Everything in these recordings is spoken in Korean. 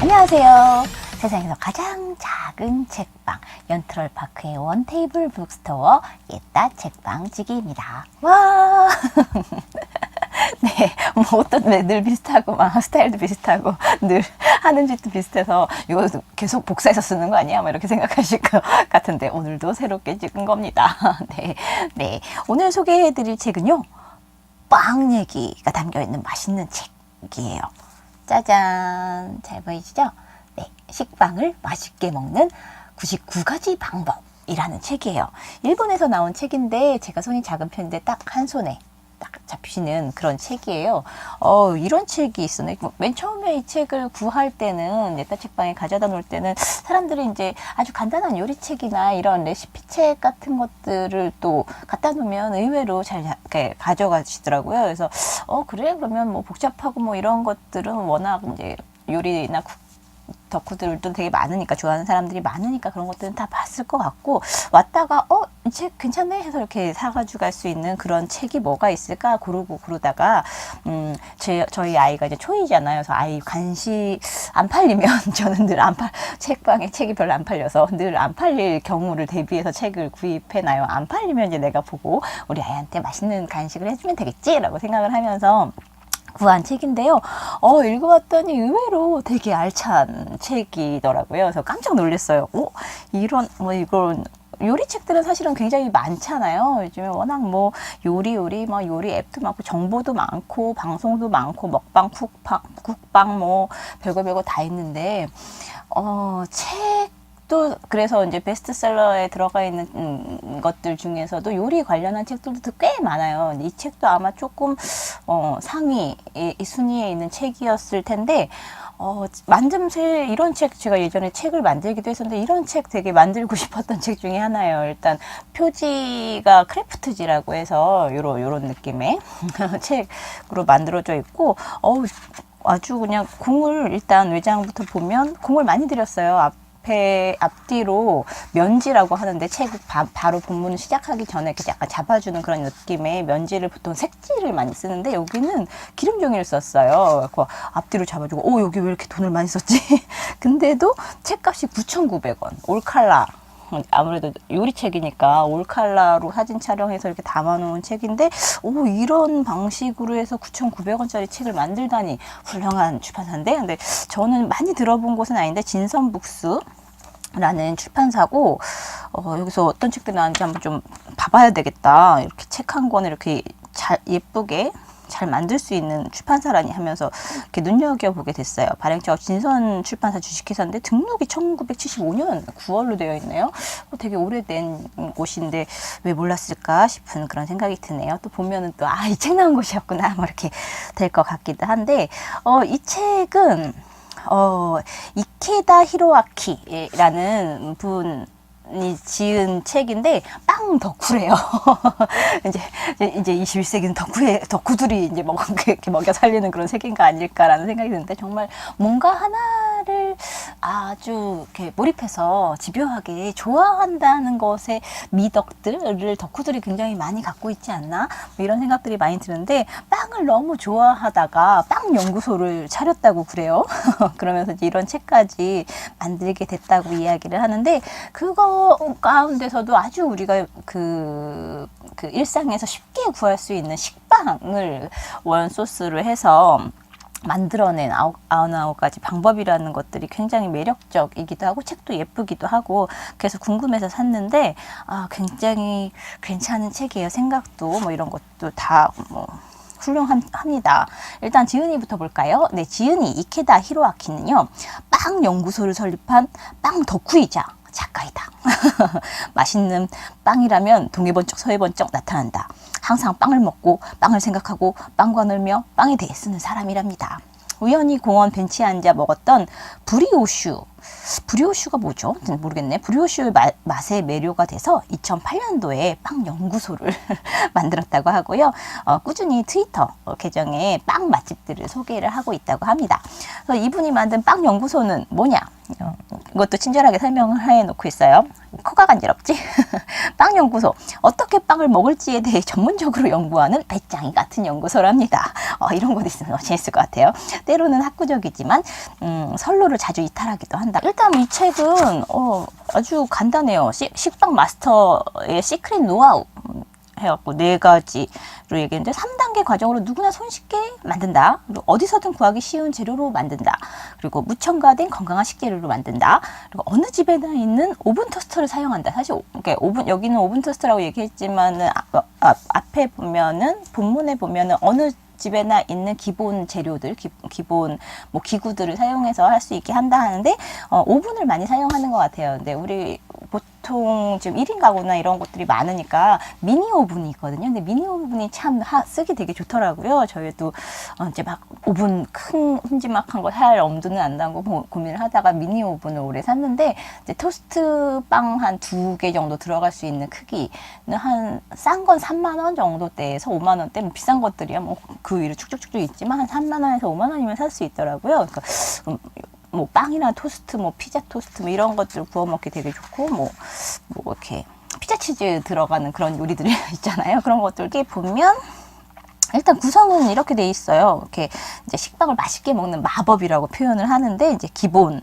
안녕하세요. 세상에서 가장 작은 책방 연트럴파크의 원테이블 북스토어 예따 책방지기입니다. 와. 네, 뭐 어떤 늘 비슷하고 막 스타일도 비슷하고 늘 하는 짓도 비슷해서 이거 계속 복사해서 쓰는 거 아니야? 뭐 이렇게 생각하실 것 같은데 오늘도 새롭게 찍은 겁니다. 네. 오늘 소개해드릴 책은요, 빵 얘기가 담겨 있는 맛있는 책이에요. 짜잔, 잘 보이시죠? 네, 식빵을 맛있게 먹는 99가지 방법이라는 책이에요. 일본에서 나온 책인데 제가 손이 작은 편인데 딱 한 손에 딱 잡히는 그런 책이에요. 이런 책이 있었네. 맨 처음에 이 책을 구할 때는, 예따 책방에 가져다 놓을 때는 사람들이 이제 아주 간단한 요리책이나 이런 레시피 책 같은 것들을 또 갖다 놓으면 의외로 잘 이렇게 가져가시더라고요. 그래서 그래? 그러면 뭐 복잡하고 뭐 이런 것들은 워낙 이제 요리나 덕후들도 되게 많으니까, 좋아하는 사람들이 많으니까 그런 것들은 다 봤을 것 같고, 왔다가 이 책 괜찮네 해서 이렇게 사가지고 갈 수 있는 그런 책이 뭐가 있을까 고르고 그러다가 저희 아이가 이제 초이잖아요. 그래서 아이 간식 안 팔리면 저는 늘 책방에 책이 별로 안 팔려서 늘 안 팔릴 경우를 대비해서 책을 구입해놔요. 안 팔리면 이제 내가 보고 우리 아이한테 맛있는 간식을 해주면 되겠지라고 생각을 하면서 구한 책인데요. 읽어봤더니 의외로 되게 알찬 책이더라고요. 그래서 깜짝 놀랐어요. 이런 요리책들은 사실은 굉장히 많잖아요. 요즘에 워낙 뭐 요리 앱도 많고 정보도 많고 방송도 많고 먹방, 국방 뭐 별거 다 있는데 또 그래서 이제 베스트셀러에 들어가 있는 것들 중에서도 요리 관련한 책들도 꽤 많아요. 이 책도 아마 조금 상위 순위에 있는 책이었을 텐데, 이런 책, 제가 예전에 책을 만들기도 했었는데 이런 책 되게 만들고 싶었던 책 중에 하나예요. 일단 표지가 크래프트지라고 해서 요런 느낌의 책으로 만들어져 있고, 아주 그냥 공을, 일단 외장부터 보면 공을 많이 들였어요. 앞뒤로 면지라고 하는데, 책 바로 본문을 시작하기 전에 이렇게 약간 잡아주는 그런 느낌의 면지를, 보통 색지를 많이 쓰는데 여기는 기름 종이를 썼어요. 그 앞뒤로 잡아주고, 여기 왜 이렇게 돈을 많이 썼지? 근데도 책값이 9,900원, 올칼라. 아무래도 요리책이니까 올칼라로 사진 촬영해서 이렇게 담아놓은 책인데, 이런 방식으로 해서 9,900원짜리 책을 만들다니 훌륭한 출판사인데, 근데 저는 많이 들어본 곳은 아닌데 진선북스 라는 출판사고, 여기서 어떤 책들이 나왔는지 한번 좀 봐봐야 되겠다. 이렇게 책 한 권을 이렇게 예쁘게 잘 만들 수 있는 출판사라니 하면서 이렇게 눈여겨보게 됐어요. 발행처가 진선 출판사 주식회사인데 등록이 1975년 9월로 되어 있네요. 되게 오래된 곳인데 왜 몰랐을까 싶은 그런 생각이 드네요. 또 보면은 또 이 책 나온 곳이었구나 뭐 이렇게 될 것 같기도 한데, 이 책은 이케다 히로아키라는 분이 지은 책인데 빵 덕후래요. 이제 21세기는 덕후들이 이제 이렇게 먹여 살리는 그런 세계인가 아닐까라는 생각이 드는데, 정말 뭔가 하나를 아주 이렇게 몰입해서 집요하게 좋아한다는 것에 미덕들을 덕후들이 굉장히 많이 갖고 있지 않나? 뭐 이런 생각들이 많이 드는데, 빵을 너무 좋아하다가 빵 연구소를 차렸다고 그래요. 그러면서 이제 이런 책까지 만들게 됐다고 이야기를 하는데, 그거 가운데서도 아주 우리가 그 일상에서 쉽게 구할 수 있는 식빵을 원소스로 해서 만들어낸 99가지 방법이라는 것들이 굉장히 매력적이기도 하고 책도 예쁘기도 하고, 그래서 궁금해서 샀는데 굉장히 괜찮은 책이에요. 생각도 뭐 이런 것도 다 훌륭합니다. 일단 지은이부터 볼까요? 네, 지은이 이케다 히로아키는요, 빵 연구소를 설립한 빵 덕후이자 작가이다. 맛있는 빵이라면 동해번쩍 서해번쩍 나타난다. 항상 빵을 먹고 빵을 생각하고 빵과 놀며 빵에 대해 쓰는 사람이랍니다. 우연히 공원 벤치에 앉아 먹었던 브리오슈가 뭐죠? 모르겠네. 브리오슈의 맛에 매료가 돼서 2008년도에 빵 연구소를 만들었다고 하고요. 꾸준히 트위터 계정에 빵 맛집들을 소개를 하고 있다고 합니다. 그래서 이분이 만든 빵 연구소는 뭐냐? 이것도 친절하게 설명을 해놓고 있어요. 코가 간지럽지? 빵연구소. 어떻게 빵을 먹을지에 대해 전문적으로 연구하는 배짱이 같은 연구소랍니다. 이런 곳 있으면 재밌을 것 같아요. 때로는 학구적이지만 선로를 자주 이탈하기도 한다. 일단 이 책은 아주 간단해요. 식빵 마스터의 시크릿 노하우 해갖고 4가지로 얘기했는데 3단계 과정으로 누구나 손쉽게 만든다. 그리고 어디서든 구하기 쉬운 재료로 만든다. 그리고 무첨가된 건강한 식재료로 만든다. 그리고 어느 집에나 있는 오븐 토스터를 사용한다. 사실 여기는 오븐 토스터라고 얘기했지만은 앞에 보면은 본문에 보면은 어느 집에나 있는 기본 재료들, 기본 뭐 기구들을 사용해서 할 수 있게 한다 하는데 오븐을 많이 사용하는 것 같아요. 근데 우리 보통 지금 1인 가구나 이런 곳들이 많으니까 미니 오븐이 있거든요. 근데 미니 오븐이 참 쓰기 되게 좋더라고요. 저희도 이제 막 오븐 큰 큼지막한 거 살 엄두는 안 나고 고민을 하다가 미니 오븐을 오래 샀는데 이제 토스트 빵 한 2개 정도 들어갈 수 있는 크기는 한 싼 건 3만 원 정도대에서 5만 원대, 뭐 비싼 것들이야 뭐 그 위로 쭉쭉쭉 있지만 한 3만 원에서 5만 원이면 살 수 있더라고요. 그러니까 뭐 빵이나 토스트, 뭐 피자 토스트 뭐 이런 것들 구워 먹기 되게 좋고 뭐 이렇게 피자 치즈 들어가는 그런 요리들이 있잖아요. 그런 것들 이렇게 보면 일단 구성은 이렇게 돼 있어요. 이렇게 이제 식빵을 맛있게 먹는 마법이라고 표현을 하는데 이제 기본이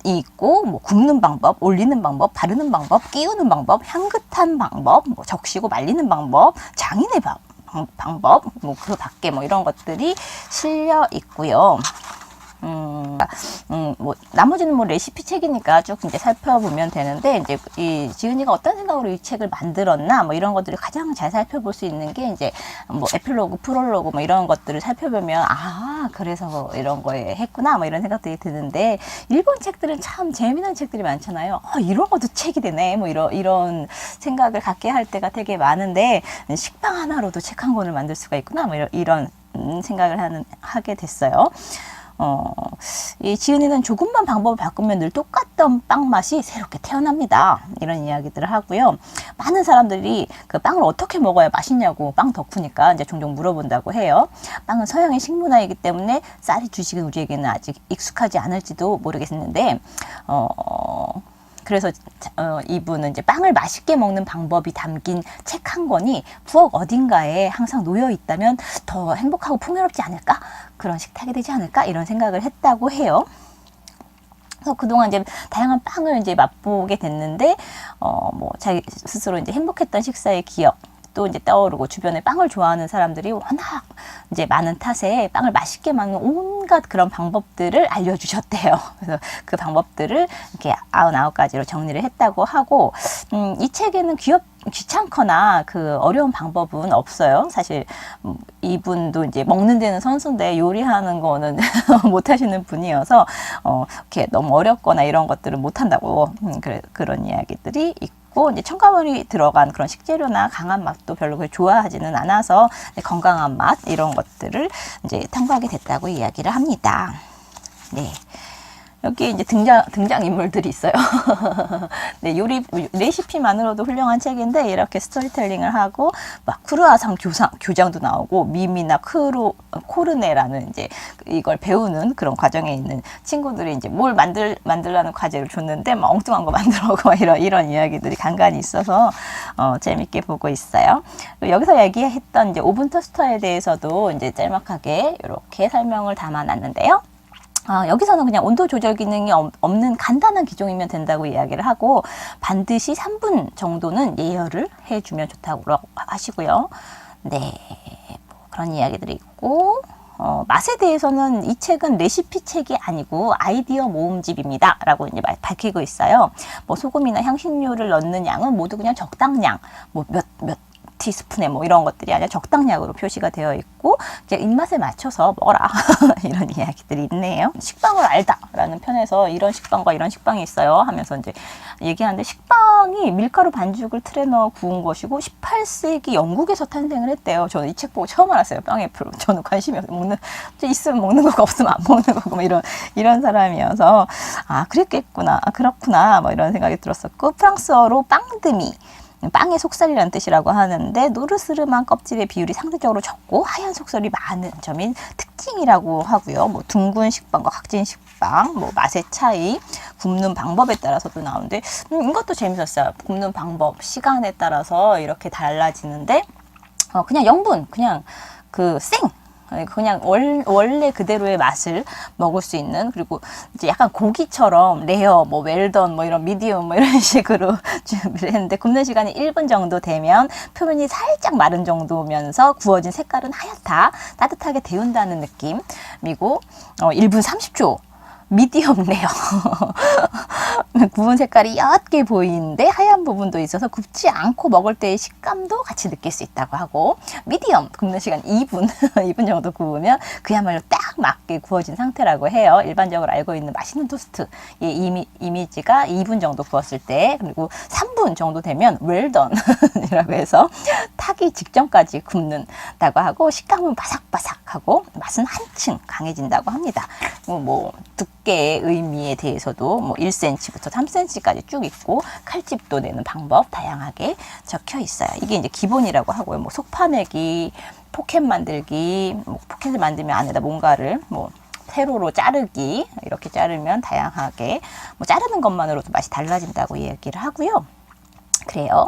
있고 뭐 굽는 방법, 올리는 방법, 바르는 방법, 끼우는 방법, 향긋한 방법, 뭐 적시고 말리는 방법, 장인의 방법, 뭐 그 밖에 뭐 이런 것들이 실려 있고요. 뭐 나머지는 뭐 레시피 책이니까 쭉 이제 살펴보면 되는데 이제 이 지은이가 어떤 생각으로 이 책을 만들었나 뭐 이런 것들을 가장 잘 살펴볼 수 있는 게 이제 뭐 에필로그, 프롤로그 뭐 이런 것들을 살펴보면 그래서 이런 거에 했구나 뭐 이런 생각들이 드는데 일본 책들은 참 재미난 책들이 많잖아요. 이런 것도 책이 되네 뭐 이런 생각을 갖게 할 때가 되게 많은데 식빵 하나로도 책 한 권을 만들 수가 있구나 뭐 이런 생각을 하게 됐어요. 이 지은이는 조금만 방법을 바꾸면 늘 똑같던 빵 맛이 새롭게 태어납니다. 이런 이야기들을 하고요. 많은 사람들이 그 빵을 어떻게 먹어야 맛있냐고 빵 덕후니까 이제 종종 물어본다고 해요. 빵은 서양의 식문화이기 때문에 쌀이 주식은 우리에게는 아직 익숙하지 않을지도 모르겠는데, 그래서 이분은 이제 빵을 맛있게 먹는 방법이 담긴 책 한 권이 부엌 어딘가에 항상 놓여 있다면 더 행복하고 풍요롭지 않을까? 그런 식탁이 되지 않을까? 이런 생각을 했다고 해요. 그래서 그동안 이제 다양한 빵을 이제 맛보게 됐는데, 뭐 자기 스스로 이제 행복했던 식사의 기억, 또 이제 떠오르고 주변에 빵을 좋아하는 사람들이 워낙 이제 많은 탓에 빵을 맛있게 먹는 온갖 그런 방법들을 알려주셨대요. 그래서 그 방법들을 이렇게 99가지로 정리를 했다고 하고, 이 책에는 귀찮거나 그 어려운 방법은 없어요. 사실 이분도 이제 먹는 데는 선수인데 요리하는 거는 못 하시는 분이어서 이렇게 너무 어렵거나 이런 것들은 못 한다고 그런 이야기들이 있고, 이제 첨가물이 들어간 그런 식재료나 강한 맛도 별로 그렇게 좋아하지는 않아서 건강한 맛 이런 것들을 이제 탐구하게 됐다고 이야기를 합니다. 네. 여기 이제 등장 인물들이 있어요. 네, 요리 레시피만으로도 훌륭한 책인데 이렇게 스토리텔링을 하고 막 크루아상 교장도 나오고 미미나 코르네라는 이제 이걸 배우는 그런 과정에 있는 친구들이 이제 뭘 만들라는 과제를 줬는데 막 엉뚱한 거 만들어오고 막 이런 이야기들이 간간히 있어서 재밌게 보고 있어요. 여기서 얘기했던 이제 오븐 토스터에 대해서도 이제 짤막하게 이렇게 설명을 담아놨는데요. 여기서는 그냥 온도 조절 기능이 없는 간단한 기종이면 된다고 이야기를 하고 반드시 3분 정도는 예열을 해주면 좋다고 하시고요. 네, 뭐 그런 이야기들이 있고 맛에 대해서는 이 책은 레시피 책이 아니고 아이디어 모음집입니다 라고 이제 밝히고 있어요. 뭐 소금이나 향신료를 넣는 양은 모두 그냥 적당량, 뭐 몇 티스푼에 뭐 이런 것들이 아니라 적당량으로 표시가 되어 있고 이제 입맛에 맞춰서 먹어라 이런 이야기들이 있네요. 식빵을 알다라는 편에서 이런 식빵과 이런 식빵이 있어요 하면서 이제 얘기하는데, 식빵이 밀가루 반죽을 틀에 넣어 구운 것이고 18세기 영국에서 탄생을 했대요. 저는 이 책 보고 처음 알았어요. 빵에 별로 저는 관심이 없어요. 있으면 먹는 거고 없으면 안 먹는 거고 뭐 이런 사람이어서 그랬겠구나, 그렇구나 뭐 이런 생각이 들었었고, 프랑스어로 빵드미, 빵의 속살이라는 뜻이라고 하는데 노르스름한 껍질의 비율이 상대적으로 적고 하얀 속살이 많은 점이 특징이라고 하고요. 뭐 둥근 식빵과 각진 식빵, 뭐 맛의 차이, 굽는 방법에 따라서도 나오는데 이것도 재밌었어요. 굽는 방법, 시간에 따라서 이렇게 달라지는데 그냥 영분, 그냥 그냥 원래 그대로의 맛을 먹을 수 있는, 그리고 이제 약간 고기처럼 레어, 뭐 웰던, 뭐 이런 미디움, 뭐 이런 식으로 준비를 했는데, 굽는 시간이 1분 정도 되면 표면이 살짝 마른 정도면서 구워진 색깔은 하얗다, 따뜻하게 데운다는 느낌이고, 1분 30초. 미디엄 레어. 구운 색깔이 옅게 보이는데 하얀 부분도 있어서 굽지 않고 먹을 때의 식감도 같이 느낄 수 있다고 하고, 미디엄 굽는 시간 2분 2분 정도 구우면 그야말로 딱 맞게 구워진 상태라고 해요. 일반적으로 알고 있는 맛있는 토스트의 이미지가 2분 정도 구웠을 때, 그리고 3분 정도 되면 웰던이라고 해서 타기 직전까지 굽는다고 하고, 식감은 바삭바삭하고 맛은 한층 강해진다고 합니다. 뭐 두께의 의미에 대해서도 뭐 1cm부터 3cm까지 쭉 있고, 칼집도 내는 방법 다양하게 적혀 있어요. 이게 이제 기본이라고 하고요. 뭐 속파내기, 포켓 만들기, 뭐 포켓을 만들면 안에다 뭔가를 뭐 세로로 자르기, 이렇게 자르면 다양하게 뭐 자르는 것만으로도 맛이 달라진다고 이야기를 하고요. 그래요.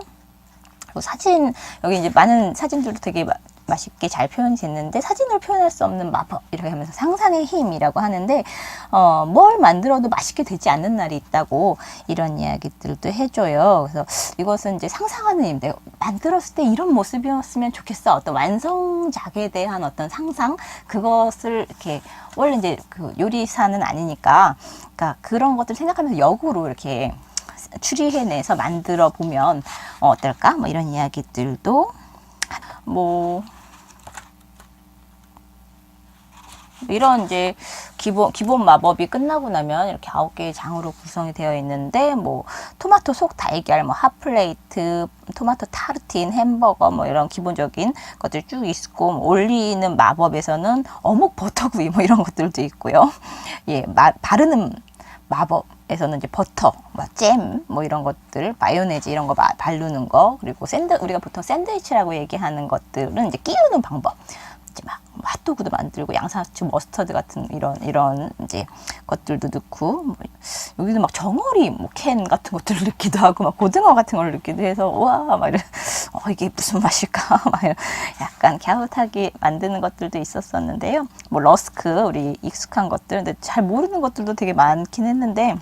그리고 사진, 여기 이제 많은 사진들도 되게 맛있게 잘 표현이 됐는데, 사진으로 표현할 수 없는 마법, 이렇게 하면서 상상의 힘이라고 하는데, 뭘 만들어도 맛있게 되지 않는 날이 있다고 이런 이야기들도 해줘요. 그래서 이것은 이제 상상하는 힘, 내가 만들었을 때 이런 모습이었으면 좋겠어, 어떤 완성작에 대한 어떤 상상, 그것을 이렇게, 원래 이제 그 요리사는 아니니까, 그러니까 그런 것들 생각하면서 역으로 이렇게 추리해내서 만들어 보면 어떨까? 뭐 이런 이야기들도, 뭐 이런 이제 기본 마법이 끝나고 나면 이렇게 9개의 장으로 구성이 되어 있는데, 뭐 토마토 속 달걀, 뭐 핫플레이트, 토마토 타르틴, 햄버거, 뭐 이런 기본적인 것들 쭉 있고, 뭐 올리는 마법에서는 어묵 버터구이 뭐 이런 것들도 있고요. 예, 바르는 마법에서는 이제 버터, 뭐 잼, 뭐 이런 것들, 마요네즈 이런 거 바르는 거, 그리고 우리가 보통 샌드위치라고 얘기하는 것들은 이제 끼우는 방법. 이제 막 핫도그도 만들고, 양상추, 머스터드 같은 이런 이제 것들도 넣고, 뭐 여기도 막 정어리, 뭐 캔 같은 것들을 넣기도 하고, 막 고등어 같은 걸 넣기도 해서, 와, 막 이런, 이게 무슨 맛일까? 막 이런 약간 갸웃하게 만드는 것들도 있었었는데요. 뭐 러스크, 우리 익숙한 것들, 근데 잘 모르는 것들도 되게 많긴 했는데,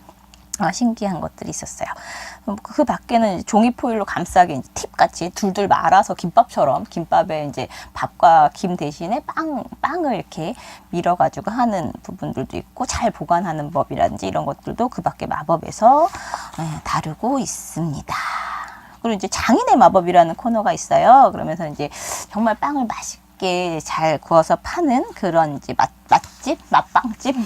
신기한 것들이 있었어요. 그 밖에는 종이 포일로 감싸게 팁같이 둘둘 말아서 김밥처럼, 김밥에 이제 밥과 김 대신에 빵을 이렇게 밀어가지고 하는 부분들도 있고, 잘 보관하는 법이라든지 이런 것들도 그 밖에 마법에서 다루고 있습니다. 그리고 이제 장인의 마법이라는 코너가 있어요. 그러면서 이제 정말 빵을 맛있게 잘 구워서 파는 그런 이제 맛빵집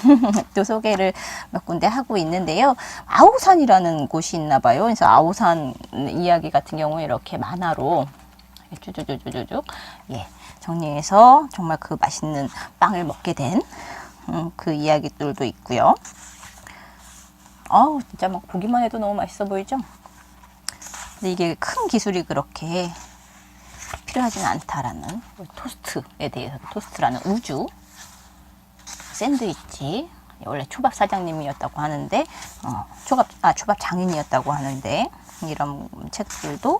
또 소개를 몇 군데 하고 있는데요. 아오산이라는 곳이 있나 봐요. 그래서 아오산 이야기 같은 경우에 이렇게 만화로 쭈쭈쭈쭈쭈 정리해서 정말 그 맛있는 빵을 먹게 된 그 이야기들도 있고요. 진짜 막 보기만 해도 너무 맛있어 보이죠? 근데 이게 큰 기술이 그렇게 필요하지는 않다라는, 토스트에 대해서, 토스트라는 우주, 샌드위치, 원래 초밥 사장님이었다고 하는데, 초밥 장인이었다고 하는데, 이런 책들도,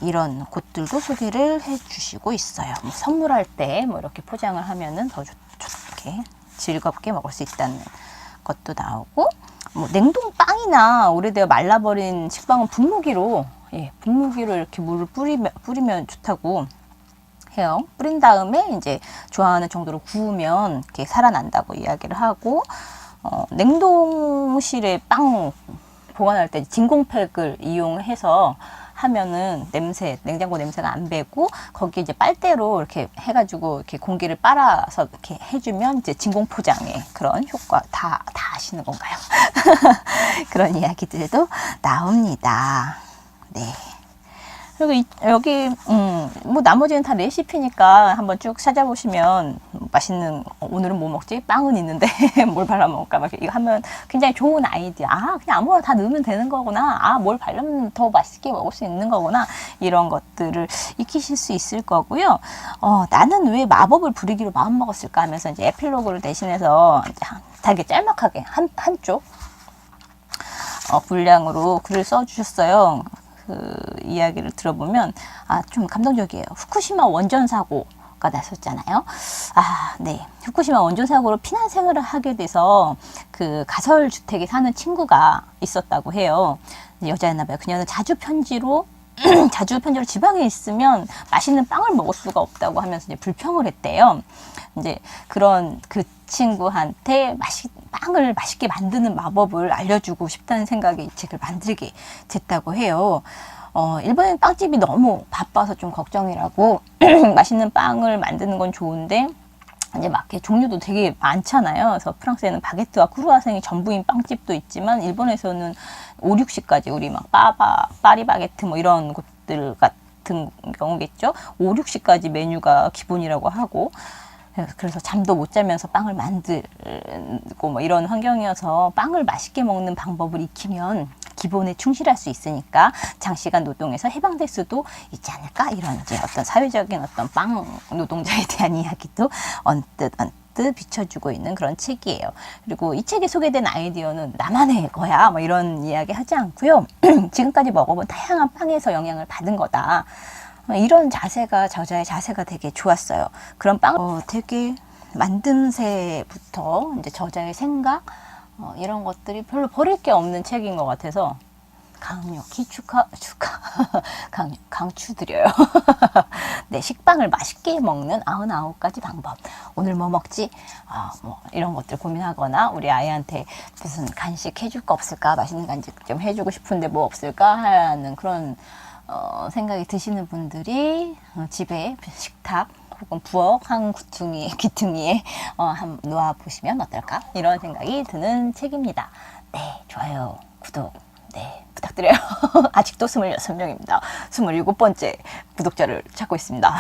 이런 곳들도 소개를 해 주시고 있어요. 뭐 선물할 때 뭐 이렇게 포장을 하면은 더 좋게 즐겁게 먹을 수 있다는 것도 나오고, 뭐 냉동빵이나 오래되어 말라버린 식빵은 분무기로 이렇게 물을 뿌리면 좋다고 해요. 뿌린 다음에 이제 좋아하는 정도로 구우면 이렇게 살아난다고 이야기를 하고, 냉동실에 빵 보관할 때 진공팩을 이용해서 하면은 냉장고 냄새가 안 배고, 거기에 이제 빨대로 이렇게 해가지고 이렇게 공기를 빨아서 이렇게 해주면 이제 진공 포장의 그런 효과 다 아시는 건가요? 그런 이야기들도 나옵니다. 네. 그리고 여기 뭐 나머지는 다 레시피니까 한번 쭉 찾아보시면 맛있는, 오늘은 뭐 먹지? 빵은 있는데 뭘 발라 먹을까? 막 이거 하면 굉장히 좋은 아이디어. 그냥 아무거나 다 넣으면 되는 거구나. 뭘 바르면 더 맛있게 먹을 수 있는 거구나. 이런 것들을 익히실 수 있을 거고요. 나는 왜 마법을 부리기로 마음먹었을까 하면서 이제 에필로그를 대신해서 되게 짤막하게 한쪽 분량으로 글을 써주셨어요. 그 이야기를 들어보면 좀 감동적이에요. 후쿠시마 원전 사고가 났었잖아요. 네. 후쿠시마 원전 사고로 피난 생활을 하게 돼서 그 가설 주택에 사는 친구가 있었다고 해요. 여자였나 봐요. 그녀는 자주 편지로 지방에 있으면 맛있는 빵을 먹을 수가 없다고 하면서 이제 불평을 했대요. 이제 그런 그 친구한테 빵을 맛있게 만드는 마법을 알려주고 싶다는 생각에 이 책을 만들게 됐다고 해요. 일본의 빵집이 너무 바빠서 좀 걱정이라고 맛있는 빵을 만드는 건 좋은데 이제 막 종류도 되게 많잖아요. 그래서 프랑스에는 바게트와 크루아상이 전부인 빵집도 있지만 일본에서는 5, 60까지 우리 막 파리바게트 뭐 이런 곳들 같은 경우겠죠. 5, 60까지 메뉴가 기본이라고 하고 그래서 잠도 못 자면서 빵을 만들고 뭐 이런 환경이어서 빵을 맛있게 먹는 방법을 익히면 기본에 충실할 수 있으니까 장시간 노동에서 해방될 수도 있지 않을까, 이런 이제 어떤 사회적인 어떤 빵 노동자에 대한 이야기도 언뜻 비춰주고 있는 그런 책이에요. 그리고 이 책에 소개된 아이디어는 나만의 거야 뭐 이런 이야기 하지 않고요. 지금까지 먹어본 다양한 빵에서 영향을 받은 거다. 이런 자세가, 저자의 자세가 되게 좋았어요. 그런 빵, 되게 만듦새부터 이제 저자의 생각, 이런 것들이 별로 버릴 게 없는 책인 것 같아서 강력히 강추드려요. 네, 식빵을 맛있게 먹는 99가지 방법. 오늘 뭐 먹지? 뭐 이런 것들 고민하거나 우리 아이한테 무슨 간식 해줄 거 없을까? 맛있는 간식 좀 해주고 싶은데 뭐 없을까? 하는 그런 생각이 드시는 분들이 집에 식탁 혹은 부엌 한 귀퉁이에 한번 놓아 보시면 어떨까, 이런 생각이 드는 책입니다. 네, 좋아요, 구독 네 부탁드려요. 아직도 26명입니다. 27번째 구독자를 찾고 있습니다.